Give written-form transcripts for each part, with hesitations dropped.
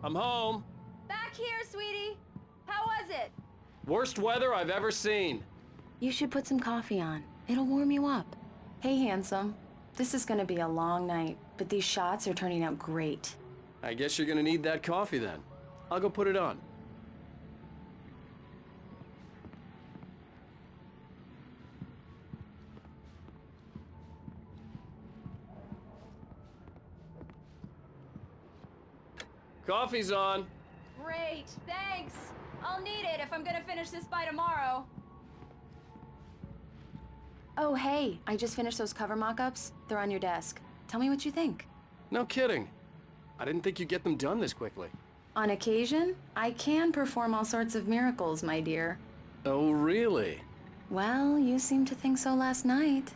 I'm home. Back here, sweetie. How was it? Worst weather I've ever seen. You should put some coffee on. It'll warm you up. Hey, handsome. This is gonna be a long night, but these shots are turning out great. I guess you're gonna need that coffee then. I'll go put it on. Coffee's on. Great, thanks. I'll need it if I'm gonna finish this by tomorrow. Oh, hey, I just finished those cover mock-ups. They're on your desk. Tell me what you think. No kidding. I didn't think you'd get them done this quickly. On occasion, I can perform all sorts of miracles, my dear. Oh, really? Well, you seemed to think so last night.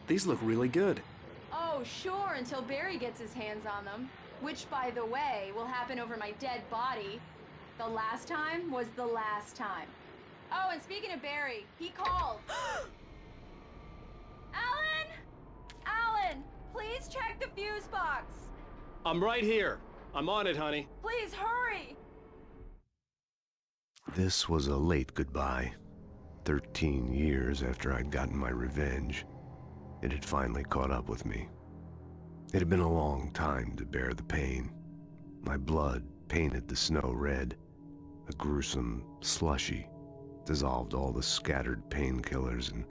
These look really good. Oh, sure, until Barry gets his hands on them. Which, by the way, will happen over my dead body. The last time was the last time. Oh, and speaking of Barry, he called. Alan! Alan, please check the fuse box. I'm right here. I'm on it, honey. Please hurry. This was a late goodbye. 13 years after I'd gotten my revenge, it had finally caught up with me. It had been a long time to bear the pain. My blood painted the snow red. A gruesome slushy dissolved all the scattered painkillers and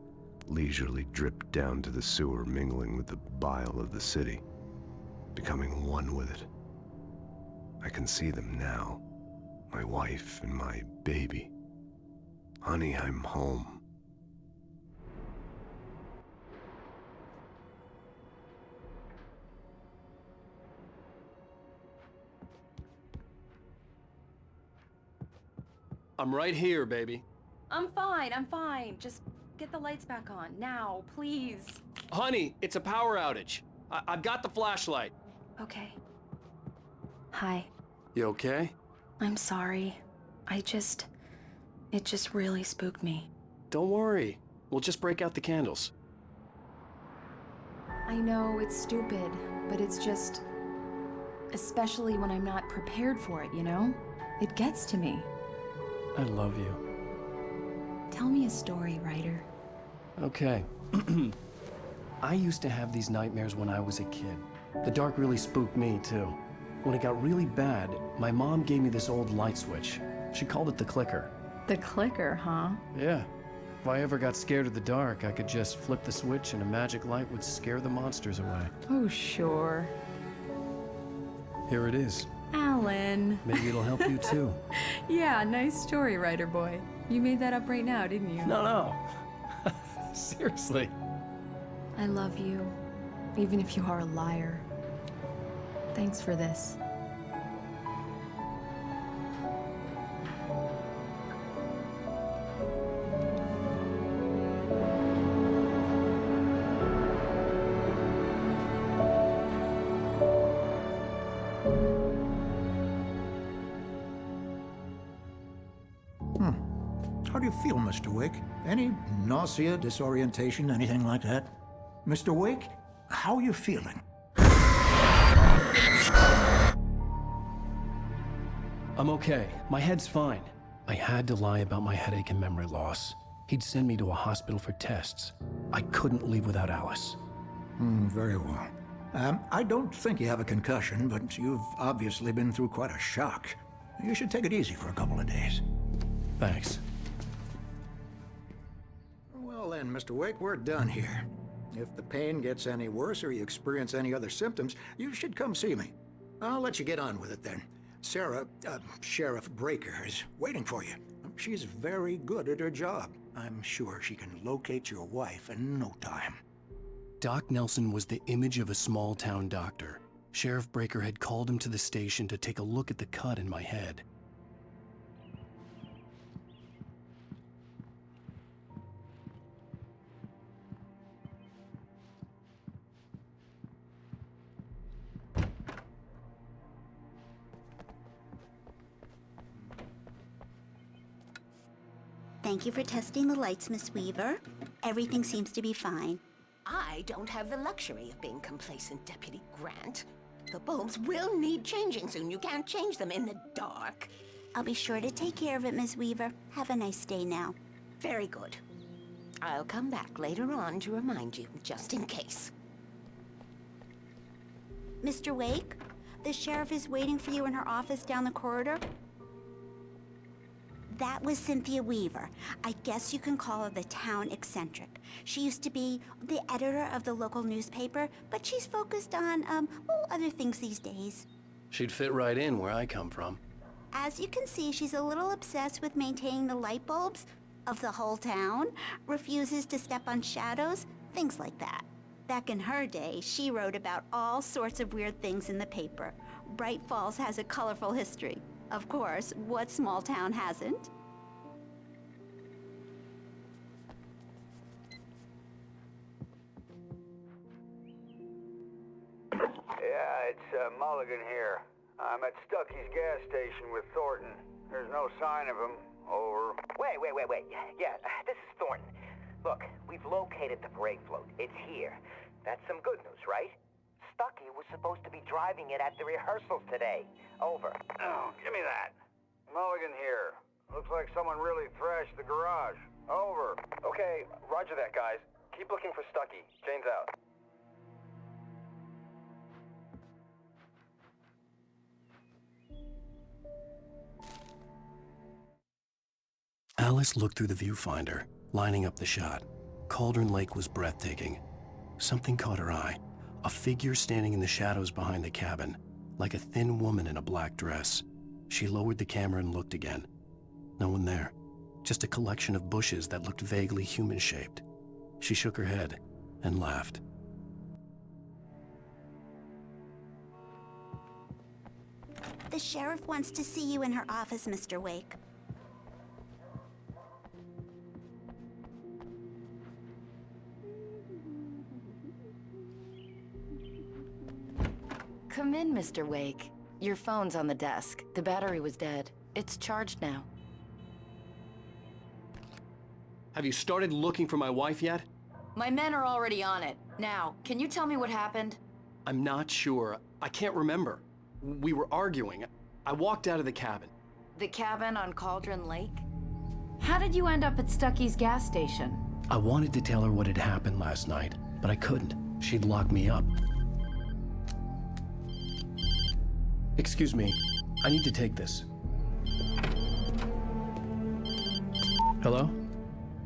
leisurely dripped down to the sewer, mingling with the bile of the city, becoming one with it. I can see them now, my wife and my baby. Honey, I'm home. I'm right here, baby. I'm fine. Just get the lights back on, now, please. Honey, it's a power outage. I've got the flashlight. Okay. Hi. You okay? I'm sorry. It just really spooked me. Don't worry. We'll just break out the candles. I know it's stupid, but it's just... especially when I'm not prepared for it, you know? It gets to me. I love you. Tell me a story, writer. Okay. I used to have these nightmares when I was a kid. The dark really spooked me, too. When it got really bad, my mom gave me this old light switch. She called it the clicker. The clicker, huh? Yeah. If I ever got scared of the dark, I could just flip the switch and a magic light would scare the monsters away. Oh, sure. Here it is. Alan. Maybe it'll help you, too. Yeah, nice story, writer boy. You made that up right now, didn't you? No. Seriously. I love you, even if you are a liar. Thanks for this. How do you feel, Mr. Wake? Any nausea, disorientation, anything like that? Mr. Wake, how are you feeling? I'm okay. My head's fine. I had to lie about my headache and memory loss. He'd send me to a hospital for tests. I couldn't leave without Alice. Very well. I don't think you have a concussion, but you've obviously been through quite a shock. You should take it easy for a couple of days. Thanks. Well then, Mr. Wake, we're done here. If the pain gets any worse or you experience any other symptoms, you should come see me. I'll let you get on with it then. Sarah, Sheriff Breaker, is waiting for you. She's very good at her job. I'm sure she can locate your wife in no time. Doc Nelson was the image of a small-town doctor. Sheriff Breaker had called him to the station to take a look at the cut in my head. Thank you for testing the lights, Miss Weaver. Everything seems to be fine. I don't have the luxury of being complacent, Deputy Grant. The bulbs will need changing soon. You can't change them in the dark. I'll be sure to take care of it, Miss Weaver. Have a nice day now. Very good. I'll come back later on to remind you, just in case. Mr. Wake, the sheriff is waiting for you in her office down the corridor. That was Cynthia Weaver. I guess you can call her the town eccentric. She used to be the editor of the local newspaper, but she's focused on, other things these days. She'd fit right in where I come from. As you can see, she's a little obsessed with maintaining the light bulbs of the whole town, refuses to step on shadows, things like that. Back in her day, she wrote about all sorts of weird things in the paper. Bright Falls has a colorful history. Of course, what small town hasn't? Yeah, it's Mulligan here. I'm at Stucky's gas station with Thornton. There's no sign of him. Over. Wait. Yeah, this is Thornton. Look, we've located the brake float. It's here. That's some good news, right? Stucky was supposed to be driving it at the rehearsals today. Over. Oh, give me that. Mulligan here. Looks like someone really thrashed the garage. Over. Okay, roger that, guys. Keep looking for Stucky. Jane's out. Alice looked through the viewfinder, lining up the shot. Cauldron Lake was breathtaking. Something caught her eye. A figure standing in the shadows behind the cabin, like a thin woman in a black dress. She lowered the camera and looked again. No one there. Just a collection of bushes that looked vaguely human-shaped. She shook her head and laughed. The sheriff wants to see you in her office, Mr. Wake. Come in, Mr. Wake. Your phone's on the desk. The battery was dead. It's charged now. Have you started looking for my wife yet? My men are already on it. Now, can you tell me what happened? I'm not sure. I can't remember. We were arguing. I walked out of the cabin. The cabin on Cauldron Lake? How did you end up at Stucky's gas station? I wanted to tell her what had happened last night, but I couldn't. She'd locked me up. Excuse me, I need to take this. Hello?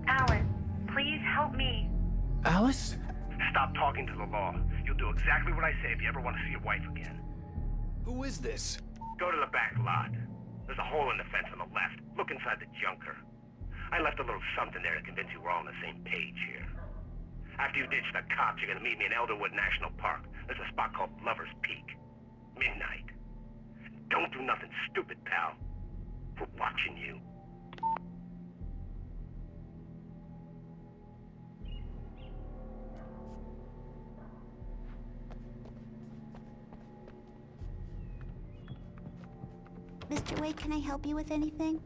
Alice, please help me. Alice? Stop talking to the law. You'll do exactly what I say if you ever want to see your wife again. Who is this? Go to the back lot. There's a hole in the fence on the left. Look inside the junker. I left a little something there to convince you we're all on the same page here. After you ditch the cops, you're gonna meet me in Elderwood National Park. There's a spot called Lover's Peak. Midnight. Don't do nothing stupid, pal. We're watching you. Mr. Wake, can I help you with anything?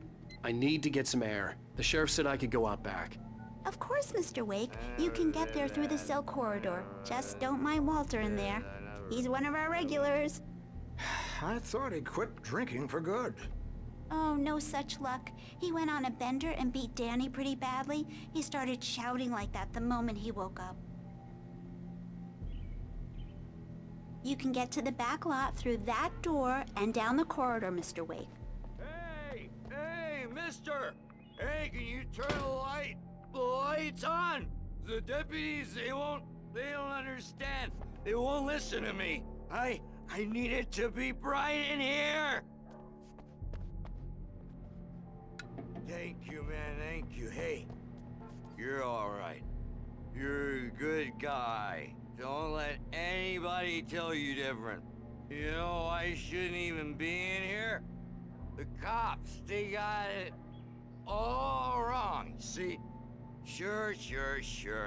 I need to get some air. The sheriff said I could go out back. Of course, Mr. Wake. You can get there through the cell corridor. Just don't mind Walter in there. He's one of our regulars. I thought he quit drinking for good. Oh, no such luck. He went on a bender and beat Danny pretty badly. He started shouting like that the moment he woke up. You can get to the back lot through that door and down the corridor, Mr. Wake. Hey, mister! Hey, can you turn the light? The light's on! The deputies, they don't understand. They won't listen to me. I need it to be bright in here! Thank you, man, thank you. Hey, you're all right. You're a good guy. Don't let anybody tell you different. You know, I shouldn't even be in here. The cops, they got it all wrong. See, sure,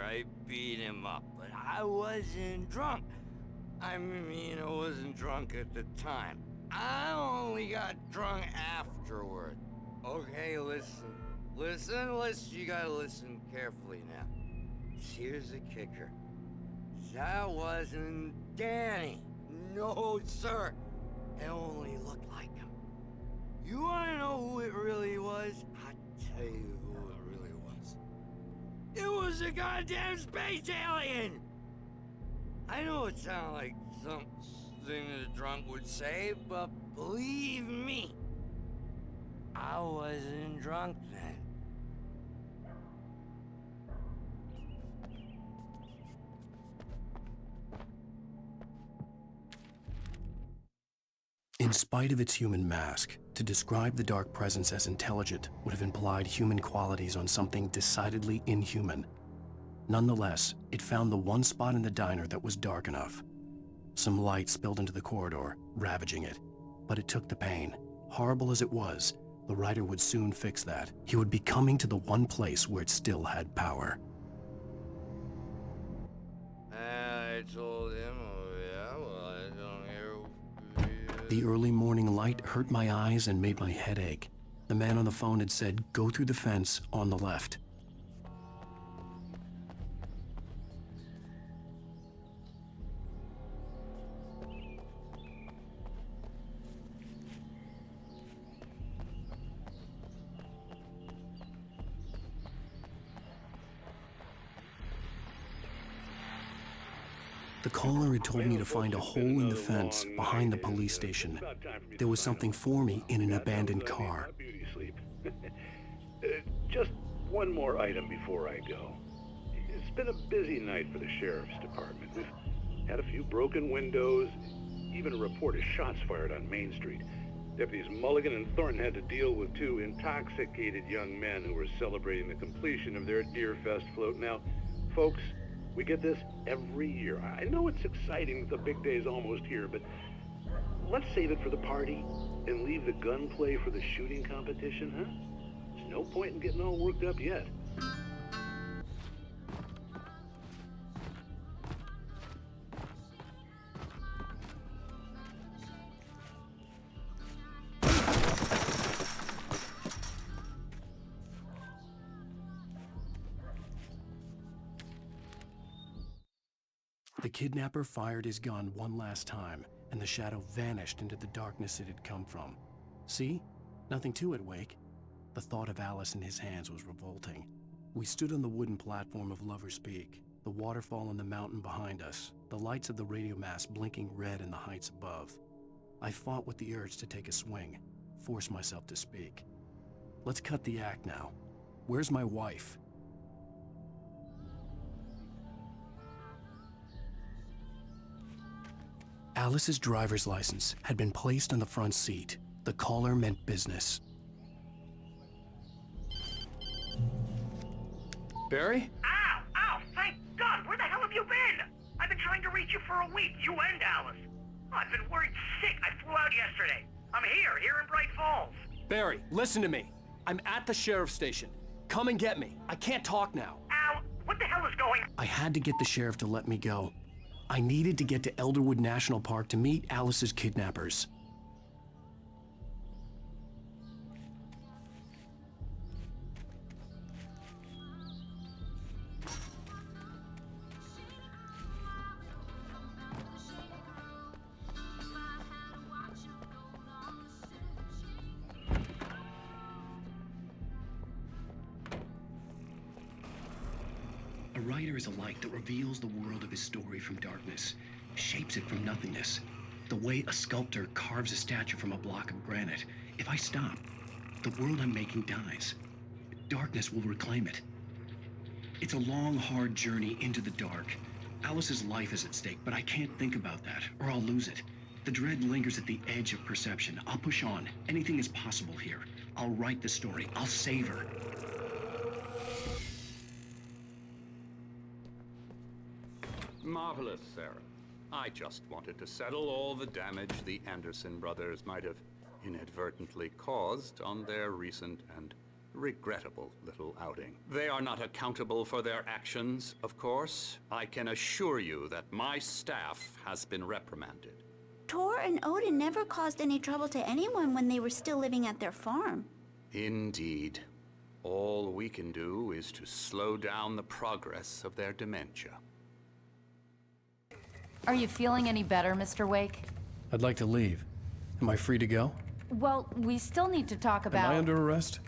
I beat him up, but I wasn't drunk. I mean, I wasn't drunk at the time. I only got drunk afterward. Okay, listen. Listen, you gotta listen carefully now. Here's the kicker. That wasn't Danny. No, sir. It only looked like him. You wanna know who it really was? I'll tell you who it really was. It was a goddamn space alien! I know it sounds like something a drunk would say, but believe me, I wasn't drunk then. In spite of its human mask, to describe the dark presence as intelligent would have implied human qualities on something decidedly inhuman. Nonetheless, it found the one spot in the diner that was dark enough. Some light spilled into the corridor, ravaging it. But it took the pain. Horrible as it was, the writer would soon fix that. He would be coming to the one place where it still had power. I told him, oh yeah, well, I don't hear... The early morning light hurt my eyes and made my head ache. The man on the phone had said, go through the fence on the left. The caller had told me to find a hole in the fence behind the police station. There was something for me in an abandoned car. Just one more item before I go. It's been a busy night for the sheriff's department. We've had a few broken windows, even a report of shots fired on Main Street. Deputies Mulligan and Thornton had to deal with two intoxicated young men who were celebrating the completion of their Deer Fest float. Now, folks, we get this every year. I know it's exciting that the big day's almost here, but let's save it for the party and leave the gunplay for the shooting competition, huh? There's no point in getting all worked up yet. The kidnapper fired his gun one last time, and the shadow vanished into the darkness it had come from. See? Nothing to it, Wake. The thought of Alice in his hands was revolting. We stood on the wooden platform of Lover's Peak, the waterfall on the mountain behind us, the lights of the radio mast blinking red in the heights above. I fought with the urge to take a swing, force myself to speak. Let's cut the act now. Where's my wife? Alice's driver's license had been placed on the front seat. The caller meant business. Barry? Ow! Ow! Thank God! Where the hell have you been? I've been trying to reach you for a week, you and Alice. I've been worried sick. I flew out yesterday. I'm here in Bright Falls. Barry, listen to me. I'm at the sheriff's station. Come and get me. I can't talk now. Al, what the hell is going on? I had to get the sheriff to let me go. I needed to get to Elderwood National Park to meet Alice's kidnappers. A writer is a light that reveals the world of his story from darkness, shapes it from nothingness. The way a sculptor carves a statue from a block of granite. If I stop, the world I'm making dies. Darkness will reclaim it. It's a long, hard journey into the dark. Alice's life is at stake, but I can't think about that, or I'll lose it. The dread lingers at the edge of perception. I'll push on. Anything is possible here. I'll write the story. I'll save her. Marvelous, Sarah. I just wanted to settle all the damage the Anderson brothers might have inadvertently caused on their recent and regrettable little outing. They are not accountable for their actions, of course. I can assure you that my staff has been reprimanded. Tor and Odin never caused any trouble to anyone when they were still living at their farm. Indeed. All we can do is to slow down the progress of their dementia. Are you feeling any better, Mr. Wake? I'd like to leave. Am I free to go? Well, we still need to talk about... Am I under arrest?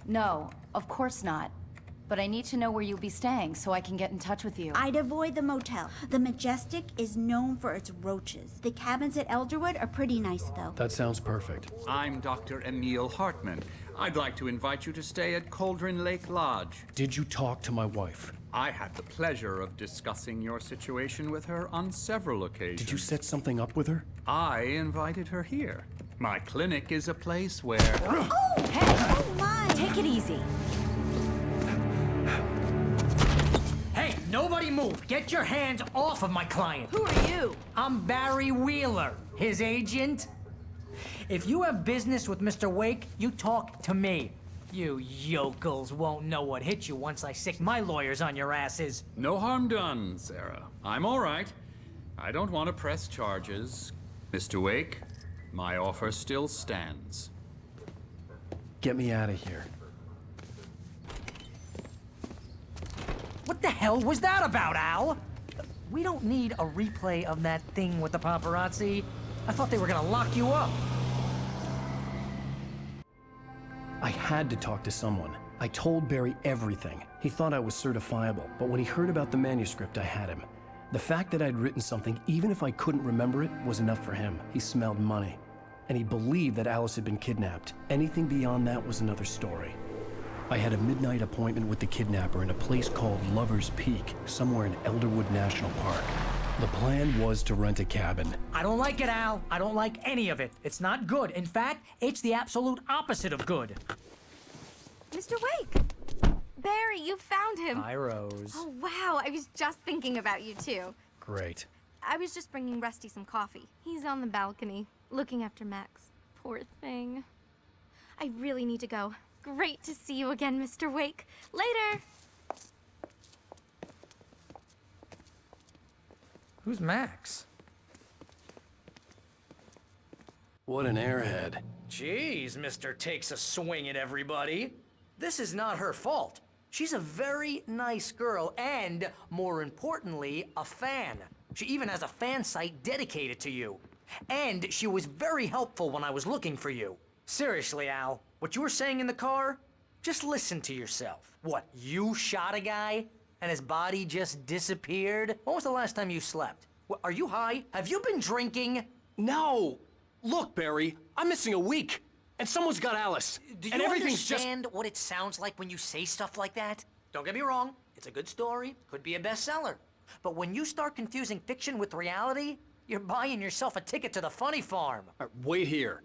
No, of course not. But I need to know where you'll be staying so I can get in touch with you. I'd avoid the motel. The Majestic is known for its roaches. The cabins at Elderwood are pretty nice, though. That sounds perfect. I'm Dr. Emil Hartman. I'd like to invite you to stay at Cauldron Lake Lodge. Did you talk to my wife? I had the pleasure of discussing your situation with her on several occasions. Did you set something up with her? I invited her here. My clinic is a place where... Oh! Hey! Oh, my! Take it easy. Hey, nobody move! Get your hands off of my client! Who are you? I'm Barry Wheeler, his agent. If you have business with Mr. Wake, you talk to me. You yokels won't know what hit you once I sick my lawyers on your asses. No harm done, Sarah. I'm all right. I don't want to press charges. Mr. Wake, my offer still stands. Get me out of here. What the hell was that about, Al? We don't need a replay of that thing with the paparazzi. I thought they were gonna lock you up. I had to talk to someone. I told Barry everything. He thought I was certifiable, but when he heard about the manuscript, I had him. The fact that I'd written something, even if I couldn't remember it, was enough for him. He smelled money. And he believed that Alice had been kidnapped. Anything beyond that was another story. I had a midnight appointment with the kidnapper in a place called Lover's Peak, somewhere in Elderwood National Park. The plan was to rent a cabin. I don't like it, Al. I don't like any of it. It's not good. In fact, it's the absolute opposite of good. Mr. Wake! Barry, you found him. Hi, Rose. Oh, wow. I was just thinking about you, too. Great. I was just bringing Rusty some coffee. He's on the balcony, looking after Max. Poor thing. I really need to go. Great to see you again, Mr. Wake. Later! Who's Max? What an airhead. Jeez, Mr. Takes a swing at everybody. This is not her fault. She's a very nice girl and, more importantly, a fan. She even has a fan site dedicated to you. And she was very helpful when I was looking for you. Seriously, Al, what you were saying in the car? Just listen to yourself. What, you shot a guy and his body just disappeared? When was the last time you slept? What, are you high? Have you been drinking? No! Look, Barry, I'm missing a week, and someone's got Alice. Do and you everything's understand what it sounds like when you say stuff like that? Don't get me wrong, it's a good story, could be a bestseller. But when you start confusing fiction with reality, you're buying yourself a ticket to the funny farm. Wait here.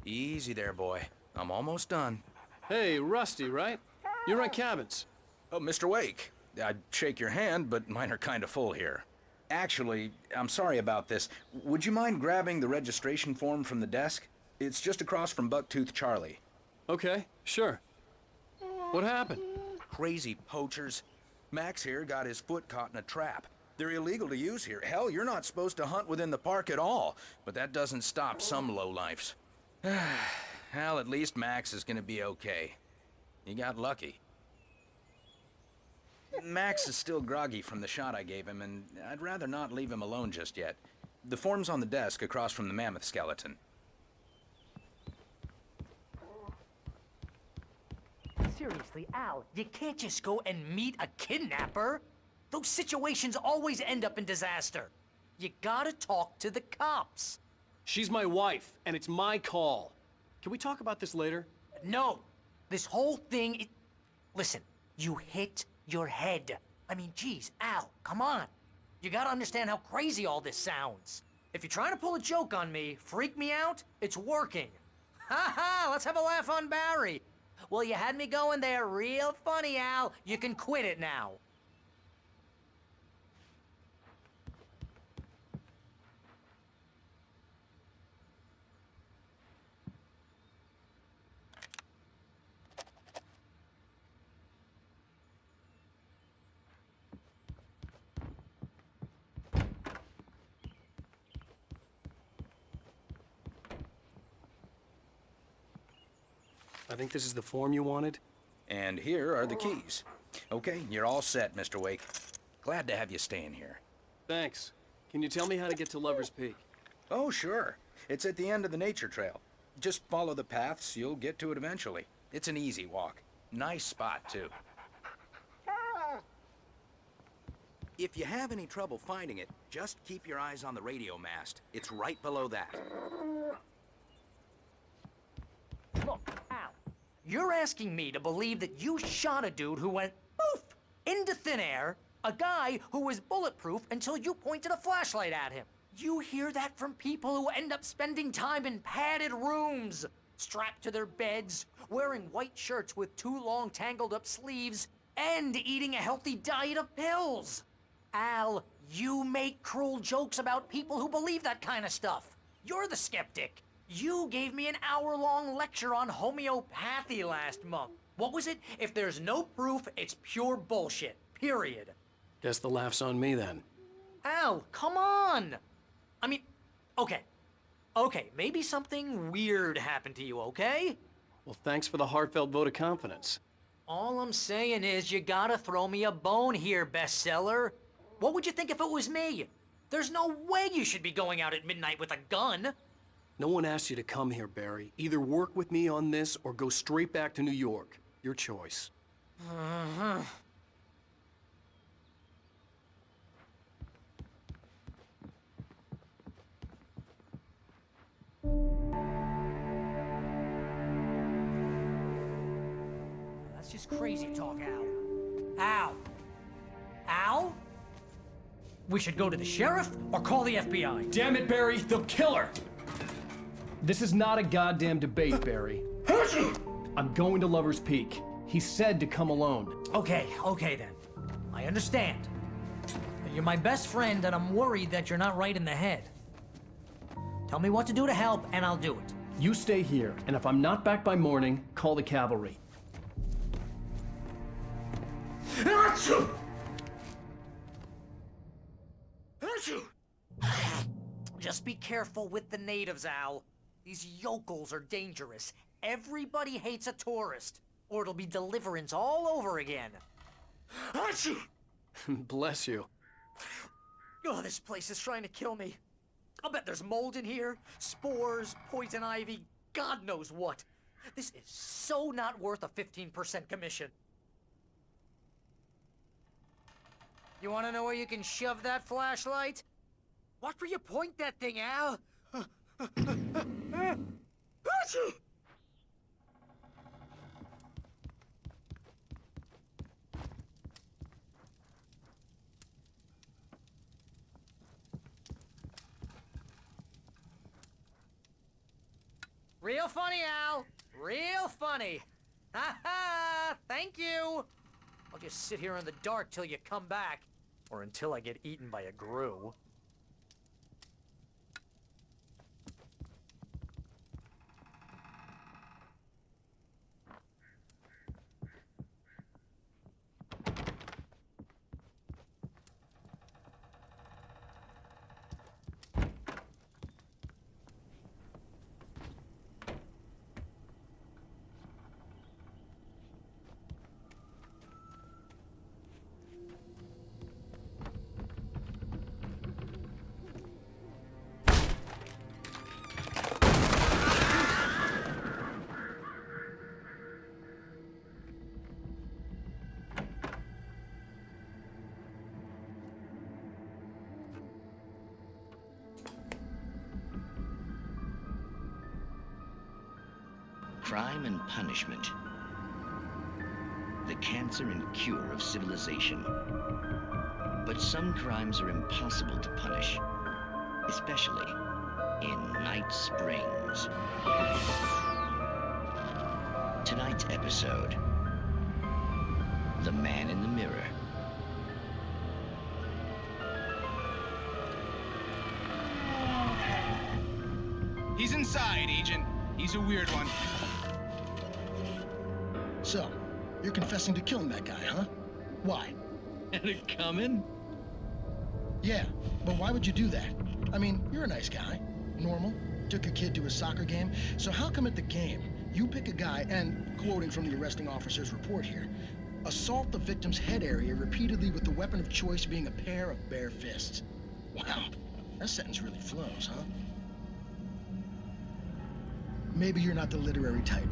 Easy there, boy. I'm almost done. Hey, Rusty, right? You rent cabins. Oh, Mr. Wake. I'd shake your hand, but mine are kind of full here. Actually, I'm sorry about this. Would you mind grabbing the registration form from the desk? It's just across from Bucktooth Charlie. Okay, sure. What happened? Crazy poachers. Max here got his foot caught in a trap. They're illegal to use here. Hell, you're not supposed to hunt within the park at all. But that doesn't stop some lowlifes. Well, at least Max is gonna be okay. He got lucky. Max is still groggy from the shot I gave him, and I'd rather not leave him alone just yet. The form's on the desk across from the mammoth skeleton. Seriously, Al, you can't just go and meet a kidnapper. Those situations always end up in disaster. You gotta talk to the cops. She's my wife, and it's my call. Can we talk about this later? No. This whole thing, listen, you hit your head. I mean, geez, Al, come on. You gotta understand how crazy all this sounds. If you're trying to pull a joke on me, freak me out, it's working. Ha ha, let's have a laugh on Barry. Well, you had me going there real funny, Al. You can quit it now. I think this is the form you wanted. And here are the keys. Okay, you're all set, Mr. Wake. Glad to have you staying here. Thanks. Can you tell me how to get to Lover's Peak? Oh, sure. It's at the end of the nature trail. Just follow the paths, you'll get to it eventually. It's an easy walk. Nice spot, too. If you have any trouble finding it, just keep your eyes on the radio mast. It's right below that. Look, Al, you're asking me to believe that you shot a dude who went poof into thin air, a guy who was bulletproof until you pointed a flashlight at him. You hear that from people who end up spending time in padded rooms, strapped to their beds, wearing white shirts with too long tangled up sleeves, and eating a healthy diet of pills. Al, you make cruel jokes about people who believe that kind of stuff. You're the skeptic. You gave me an hour-long lecture on homeopathy last month. What was it? If there's no proof, it's pure bullshit. Period. Guess the laugh's on me then. Al, come on! I mean, okay. Okay, maybe something weird happened to you, okay? Well, thanks for the heartfelt vote of confidence. All I'm saying is you gotta throw me a bone here, bestseller. What would you think if it was me? There's no way you should be going out at midnight with a gun. No one asked you to come here, Barry. Either work with me on this or go straight back to New York. Your choice. That's just crazy talk, Al. Al? Al? We should go to the sheriff or call the FBI. Damn it, Barry, they'll kill her! This is not a goddamn debate, Barry. I'm going to Lover's Peak. He said to come alone. Okay then. I understand. But you're my best friend and I'm worried that you're not right in the head. Tell me what to do to help and I'll do it. You stay here, and if I'm not back by morning, call the cavalry. Just be careful with the natives, Al. These yokels are dangerous. Everybody hates a tourist, or it'll be deliverance all over again. Bless you. Oh, this place is trying to kill me. I'll bet there's mold in here, spores, poison ivy, God knows what. This is so not worth a 15% commission. You want to know where you can shove that flashlight? Watch where you point that thing, Al. Real funny, Al. Real funny. Ha ha! Thank you. I'll just sit here in the dark till you come back. Or until I get eaten by a grue. Crime and punishment. The cancer and cure of civilization. But some crimes are impossible to punish, especially in Night Springs. Tonight's episode, The Man in the Mirror. He's inside, Agent. He's a weird one. So, you're confessing to killing that guy, huh? Why? Had it coming? Yeah, but why would you do that? I mean, you're a nice guy. Normal. Took your kid to a soccer game. So how come at the game, You pick a guy and, quoting from the arresting officer's report here, assault the victim's head area repeatedly with the weapon of choice being a pair of bare fists. Wow, that sentence really flows, huh? Maybe you're not the literary type.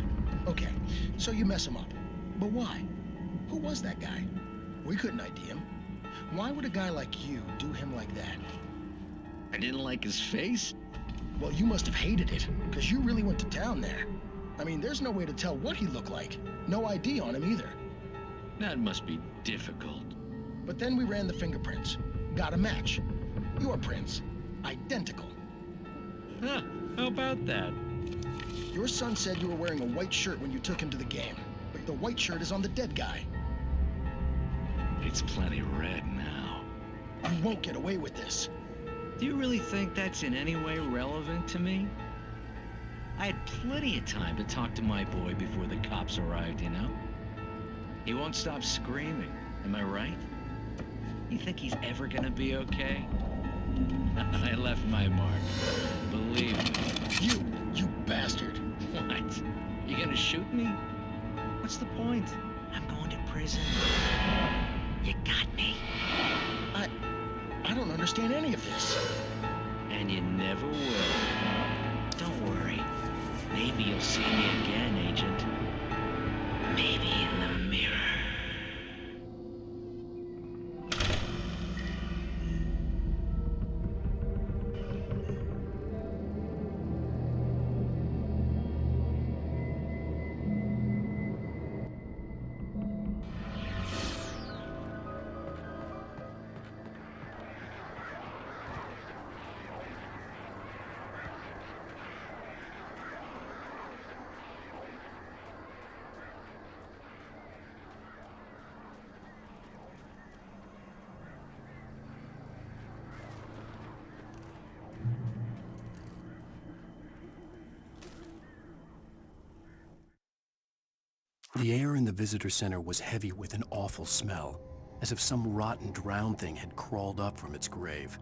Okay, so you mess him up. But why? Who was that guy? We couldn't ID him. Why would a guy like you do him like that? I didn't like his face? Well, you must have hated it, because you really went to town there. I mean, there's no way to tell what he looked like. No ID on him either. That must be difficult. But then we ran the fingerprints. Got a match. Your prints. Identical. Huh, how about that? Your son said you were wearing a white shirt when you took him to the game. But the white shirt is on the dead guy. It's plenty red now. You won't get away with this. Do you really think that's in any way relevant to me? I had plenty of time to talk to my boy before the cops arrived, you know? He won't stop screaming, am I right? You think he's ever gonna be okay? I left my mark, believe me. You bastard. What? You gonna shoot me? What's the point? I'm going to prison. You got me. I don't understand any of this. And you never will. Don't worry. Maybe you'll see me again, Agent. Maybe in the mirror. The air in the visitor center was heavy with an awful smell, as if some rotten drowned thing had crawled up from its grave.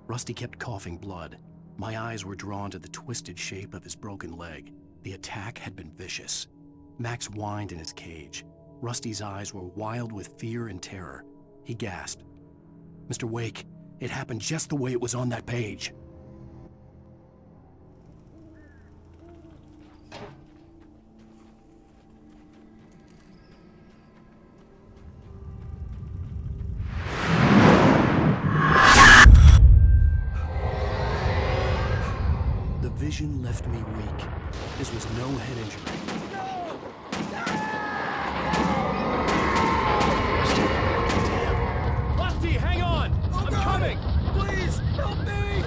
Rusty kept coughing blood. My eyes were drawn to the twisted shape of his broken leg. The attack had been vicious. Max whined in his cage. Rusty's eyes were wild with fear and terror. He gasped. "Mr. Wake, it happened just the way it was on that page." The vision left me weak. This was no head injury. Rusty, hang on! I'm coming! Please, help me!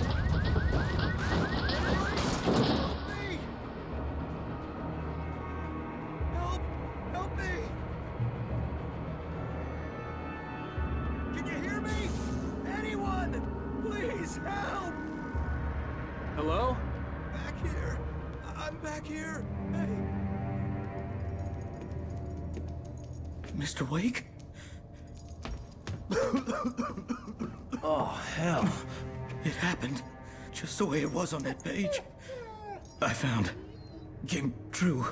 Help me! Can you hear me? Anyone! Please, help! Hello? Back here. I'm back here. Hey. Mr. Wake? Oh, hell. It happened just the way it was on that page. I found. Came true.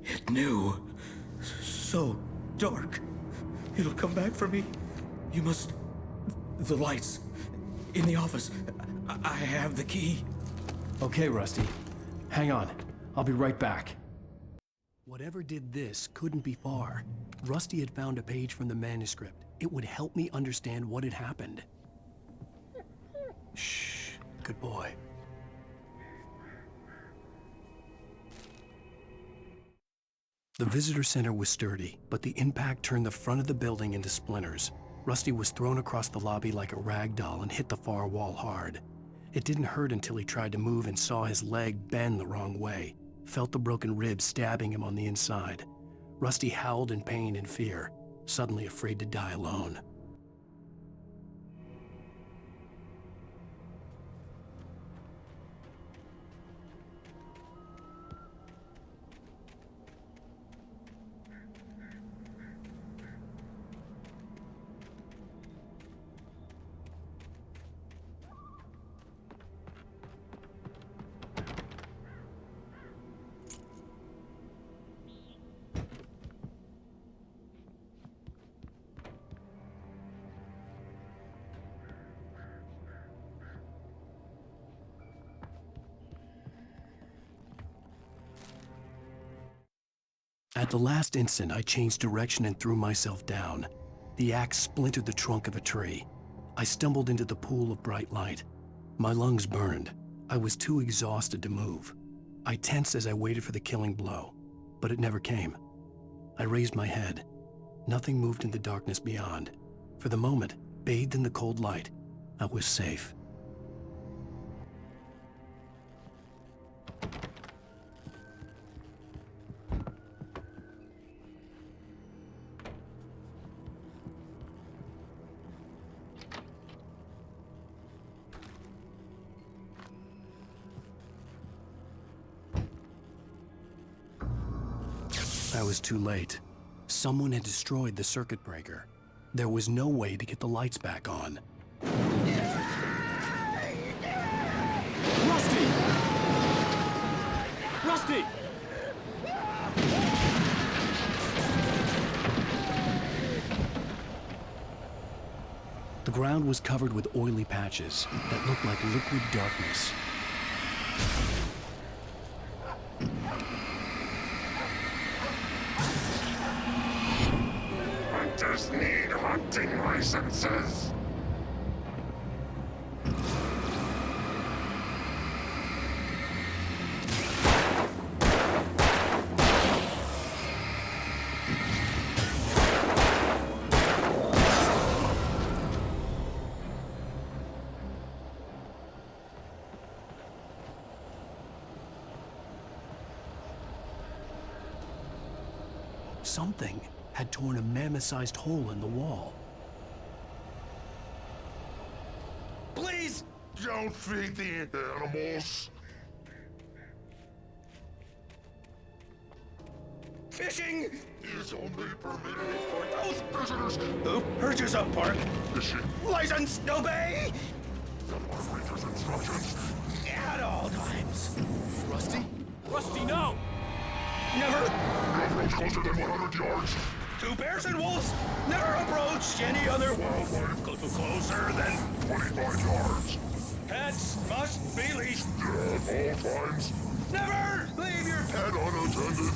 It knew. So dark. It'll come back for me. You must... The lights. In the office. I have the key. Okay, Rusty. Hang on. I'll be right back. Whatever did this couldn't be far. Rusty had found a page from the manuscript. It would help me understand what had happened. Shh. Good boy. The visitor center was sturdy, but the impact turned the front of the building into splinters. Rusty was thrown across the lobby like a rag doll and hit the far wall hard. It didn't hurt until he tried to move and saw his leg bend the wrong way, felt the broken rib stabbing him on the inside. Rusty howled in pain and fear, suddenly afraid to die alone. At the last instant, I changed direction and threw myself down. The axe splintered the trunk of a tree. I stumbled into the pool of bright light. My lungs burned. I was too exhausted to move. I tensed as I waited for the killing blow, but it never came. I raised my head. Nothing moved in the darkness beyond. For the moment, bathed in the cold light, I was safe. I was too late. Someone had destroyed the circuit breaker. There was no way to get the lights back on. Rusty! Rusty! The ground was covered with oily patches that looked like liquid darkness. Hunters need hunting licenses. Something had torn a mammoth-sized hole in the wall. Please! Don't feed the animals. Fishing is only permitted for those visitors who purchase a park fishing license. Obey the operator's instructions at all times. Rusty? Rusty, no! Never approach closer than 100 yards. To bears and wolves, never approach any other wildlife closer than 25 yards. Pets must be leashed At all times. Never leave your Pet unattended.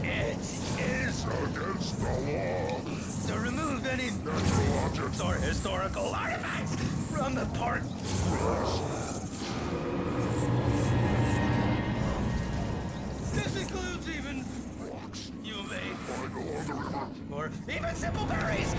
It is against the law to remove any natural objects or historical artifacts from the park. This includes even rocks you may lying along the river, or even simple berries.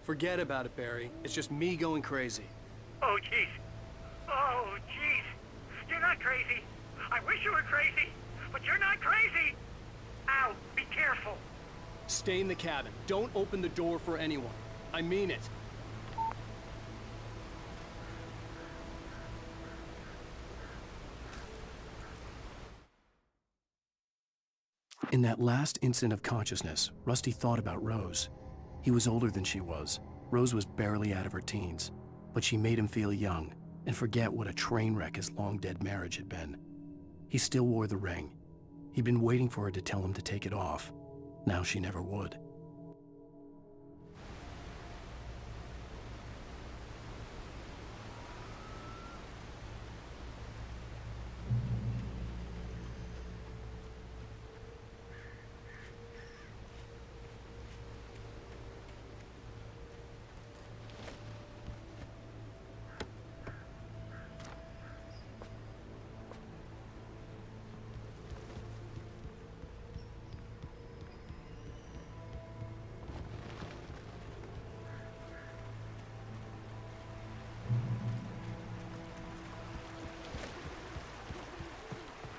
Forget about it, Barry. It's just me going crazy. Oh, jeez. Oh, jeez. You're not crazy. I wish you were crazy, but you're not crazy. Ow, be careful. Stay in the cabin. Don't open the door for anyone. I mean it. In that last instant of consciousness, Rusty thought about Rose. He was older than she was. Rose was barely out of her teens, but she made him feel young and forget what a train wreck his long-dead marriage had been. He still wore the ring. He'd been waiting for her to tell him to take it off. Now she never would.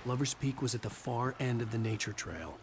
Lover's Peak was at the far end of the nature trail.